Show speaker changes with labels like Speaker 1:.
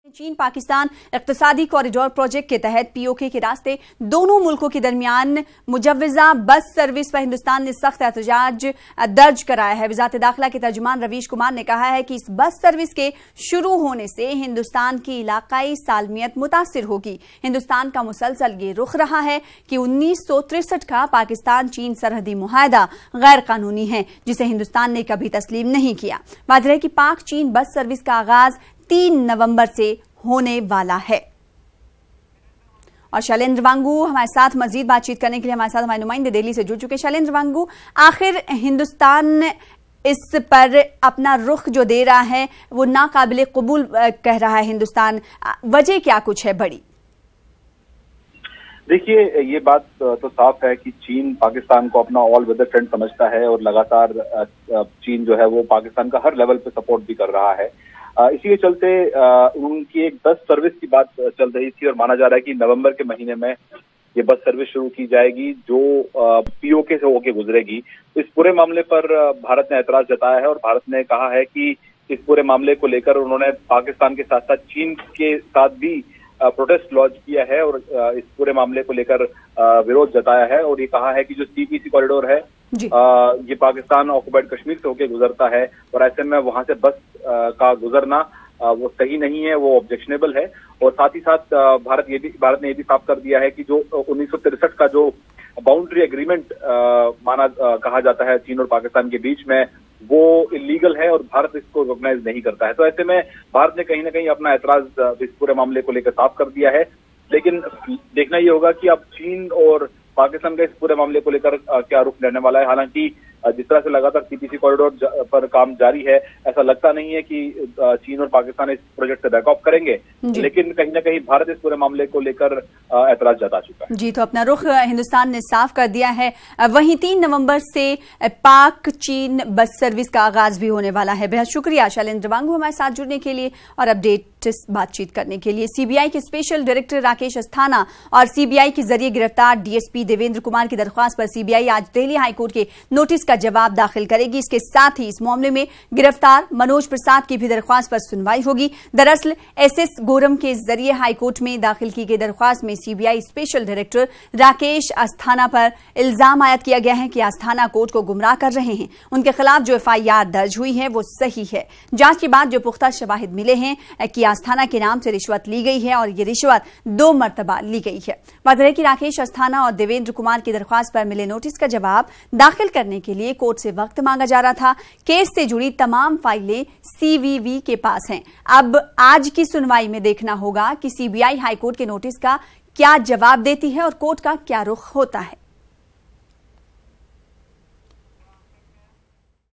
Speaker 1: चीन Pakistan इक्तिसादी corridor project के तहत पीओके के रास्ते दोनों मुल्कों के दरमियान मुजव्वजा बस सर्विस पर हिंदुस्तान ने सख्त एहतजाज दर्ज कराया है। वजारत दाखिला के तर्जुमान रवीश कुमार ने कहा है कि इस बस सर्विस के शुरू होने से हिंदुस्तान की इलाकाई सालमियत मुतासिर होगी। हिंदुस्तान का मुसलसल ये रुख रहा है कि 1963 का पाकिस्तान चीन सरहदी मुआहदा गैर कानूनी है, जिसे हिंदुस्तान ने कभी तस्लीम नहीं किया। वाज़ेह है कि पाक चीन बस सर्विस का आगाज 3 नवंबर से होने वाला है। और शैलेंद्र वांगू हमारे साथ मजीद बातचीत करने के लिए हमारे नुमाइंदे दिल्ली से जुड़ चुके हैं। शैलेंद्र वांगू, आखिर हिंदुस्तान इस पर अपना रुख जो दे रहा है वो नाकाबिले कबूल कह रहा है हिंदुस्तान, वजह क्या कुछ है बड़ी?
Speaker 2: देखिए, ये बात तो साफ है कि चीन पाकिस्तान को अपना ऑल वेदर फ्रेंड समझता है और लगातार चीन जो है वो पाकिस्तान का हर लेवल पे सपोर्ट भी कर रहा है। इसी के चलते उनकी एक बस सर्विस की बात चल रही थी और माना जा रहा है कि नवंबर के महीने में ये बस सर्विस शुरू की जाएगी जो पीओके से होके गुजरेगी। तो इस पूरे मामले पर भारत ने ऐतराज जताया है और भारत ने कहा है कि इस पूरे मामले को लेकर उन्होंने पाकिस्तान के साथ साथ चीन के साथ भी प्रोटेस्ट लॉन्च किया है और इस पूरे मामले को लेकर विरोध जताया है और ये कहा है कि जो सीपीसी कॉरिडोर है ये पाकिस्तान ऑक्युपाइड कश्मीर से होकर गुजरता है और ऐसे में वहां से बस का गुजरना वो सही नहीं है, वो ऑब्जेक्शनेबल है। और साथ ही साथ भारत ने ये भी साफ कर दिया है कि जो 1963 का जो बाउंड्री एग्रीमेंट कहा जाता है चीन और पाकिस्तान के बीच में, वो इलीगल है और भारत इसको रिकॉग्नाइज नहीं करता है। तो ऐसे में भारत ने कहीं ना कहीं अपना ऐतराज इस पूरे मामले को लेकर साफ कर दिया है। लेकिन देखना ये होगा कि अब चीन और पाकिस्तान का इस पूरे मामले को लेकर क्या रुख रहने वाला है। हालांकि जिस तरह से लगातार सीपीसी कॉरिडोर पर काम जारी है, ऐसा लगता नहीं है कि चीन और पाकिस्तान इस प्रोजेक्ट से बैकऑफ करेंगे, लेकिन कहीं ना कहीं भारत इस पूरे मामले को लेकर ऐतराज जता चुका है।
Speaker 1: जी, तो अपना रुख हिंदुस्तान ने साफ कर दिया है। वहीं 3 नवंबर से पाक चीन बस सर्विस का आगाज भी होने वाला है। बेहद शुक्रिया शैलेंद्र वांगू हमारे साथ जुड़ने के लिए और अपडेट बातचीत करने के लिए। सीबीआई के स्पेशल डायरेक्टर राकेश अस्थाना और सीबीआई के जरिए गिरफ्तार डीएसपी देवेंद्र कुमार की दरख्वास्त पर सीबीआई आज दिल्ली हाईकोर्ट के नोटिस का जवाब दाखिल करेगी। इसके साथ ही इस मामले में गिरफ्तार मनोज प्रसाद की भी दरख्वास्त पर सुनवाई होगी। दरअसल एसएस गोरम के जरिए हाईकोर्ट में दाखिल की गई दरख्वास्त में CBI special director Rakesh Asthana पर इल्जाम आयद किया गया है कि अस्थाना कोर्ट को गुमराह कर रहे हैं। उनके खिलाफ जो एफआईआर दर्ज हुई है वो सही है। जांच के बाद जो पुख्ता शवाहिद मिले हैं कि अस्थाना के नाम से रिश्वत ली गई है और ये रिश्वत 2 मरतबा ली गई है। वाज़ेह है कि राकेश अस्थाना और देवेंद्र कुमार की दरख्वास्त पर मिले नोटिस का जवाब दाखिल करने के लिए कोर्ट से वक्त मांगा जा रहा था। केस से जुड़ी तमाम फाइलें सीवीवी के पास हैं। अब आज की सुनवाई में देखना होगा कि सीबीआई हाईकोर्ट के नोटिस का क्या जवाब देती है और कोर्ट का क्या रुख होता है।